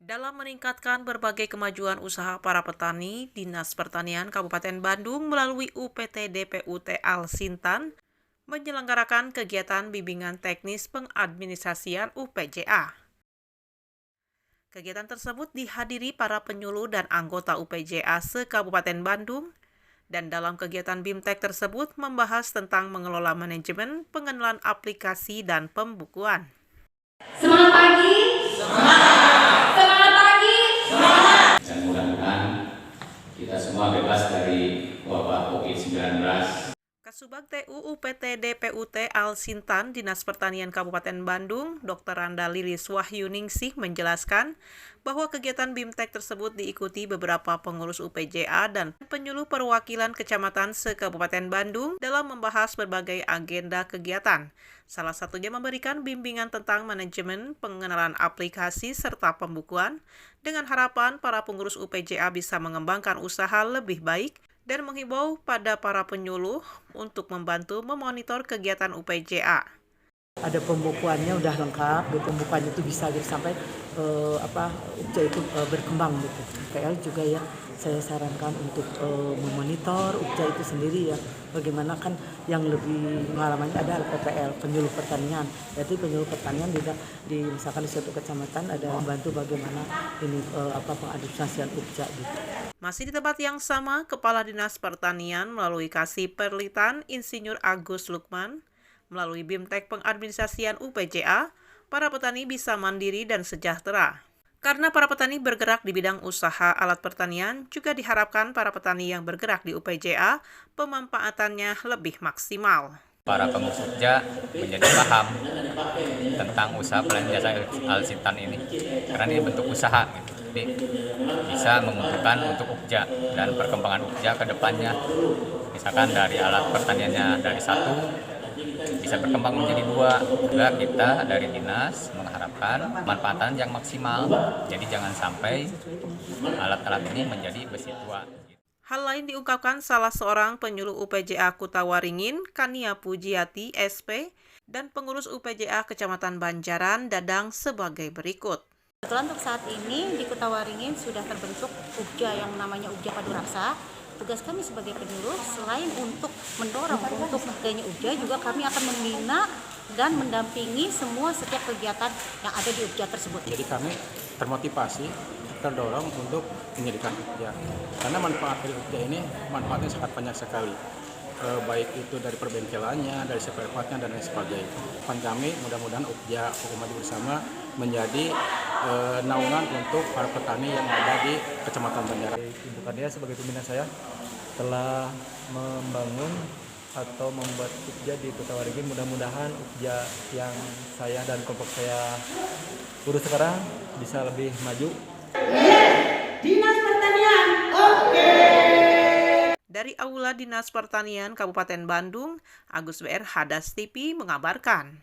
Dalam meningkatkan berbagai kemajuan usaha para petani, Dinas Pertanian Kabupaten Bandung melalui UPT DPUT Alsintan menyelenggarakan kegiatan bimbingan teknis pengadministrasian UPJA. Kegiatan tersebut dihadiri para penyuluh dan anggota UPJA se-Kabupaten Bandung, dan dalam kegiatan BIMTEK tersebut membahas tentang mengelola manajemen, pengenalan aplikasi, dan pembukuan. Semangat pagi! Semangat pagi! Dan mudah-mudahan kita semua bebas dari wabah COVID-19. Kasubag TU UPT DPUT Alsintan Dinas Pertanian Kabupaten Bandung, Dr. Randa Lilis Wahyuningsih menjelaskan bahwa kegiatan BIMTEK tersebut diikuti beberapa pengurus UPJA dan penyuluh perwakilan kecamatan se-Kabupaten Bandung dalam membahas berbagai agenda kegiatan. Salah satunya memberikan bimbingan tentang manajemen, pengenalan aplikasi, serta pembukuan, dengan harapan para pengurus UPJA bisa mengembangkan usaha lebih baik dan menghimbau pada para penyuluh untuk membantu memonitor kegiatan UPJA. Ada pembukuannya udah lengkap, pembukuannya itu bisa gitu sampai UPJA itu berkembang gitu. PL juga ya saya sarankan untuk memonitor UPJA itu sendiri ya. Bagaimana kan yang lebih pengalamannya ada PPL, penyuluh pertanian. Jadi penyuluh pertanian di misalkan di suatu kecamatan ada membantu bagaimana ini pengadministrasian UPJA gitu. Masih di tempat yang sama, Kepala Dinas Pertanian melalui Kasih Perlitan Insinyur Agus Lukman, melalui BIMTEK pengadministrasian UPJA, para petani bisa mandiri dan sejahtera. Karena para petani bergerak di bidang usaha alat pertanian, juga diharapkan para petani yang bergerak di UPJA, pemanfaatannya lebih maksimal. Para pengurus UPJA menjadi paham tentang usaha pelayanan jasa Alsintan ini, karena ini bentuk usaha gitu. Jadi bisa menguntungkan untuk UPJA dan perkembangan UPJA ke depannya. Misalkan dari alat pertaniannya dari 1 bisa berkembang menjadi 2. Juga kita dari dinas mengharapkan manfaatan yang maksimal. Jadi jangan sampai alat-alat ini menjadi besi tua. Hal lain diungkapkan salah seorang penyuluh UPJA Kutawaringin, Kania Pujiati, SP, dan pengurus UPJA Kecamatan Banjaran, Dadang sebagai berikut. Kebetulan untuk saat ini di Kutawaringin sudah terbentuk UPJA yang namanya UPJA Padu Raksa. Tugas kami sebagai penyuluh selain untuk mendorong untuk adanya UPJA, juga kami akan membina dan mendampingi setiap kegiatan yang ada di UPJA tersebut. Jadi kami termotivasi, terdorong untuk menjadikan UPJA. Karena manfaat dari UPJA ini manfaatnya sangat banyak sekali. Baik itu dari perbengkelannya, dari seperempatnya, dan lain sebagainya. Kami mudah-mudahan UPJA Pokok Maju Bersama menjadi naungan untuk para petani yang ada di Kecamatan Banjaran. Ibu Kadia sebagai pimpinan saya telah membangun atau membuat UPJA di Kutawaringin. Mudah-mudahan UPJA yang saya dan kelompok saya urus sekarang bisa lebih maju. Dinas Pertanian, oke! Dari Aula Dinas Pertanian Kabupaten Bandung, Agus BR Hadas TV mengabarkan.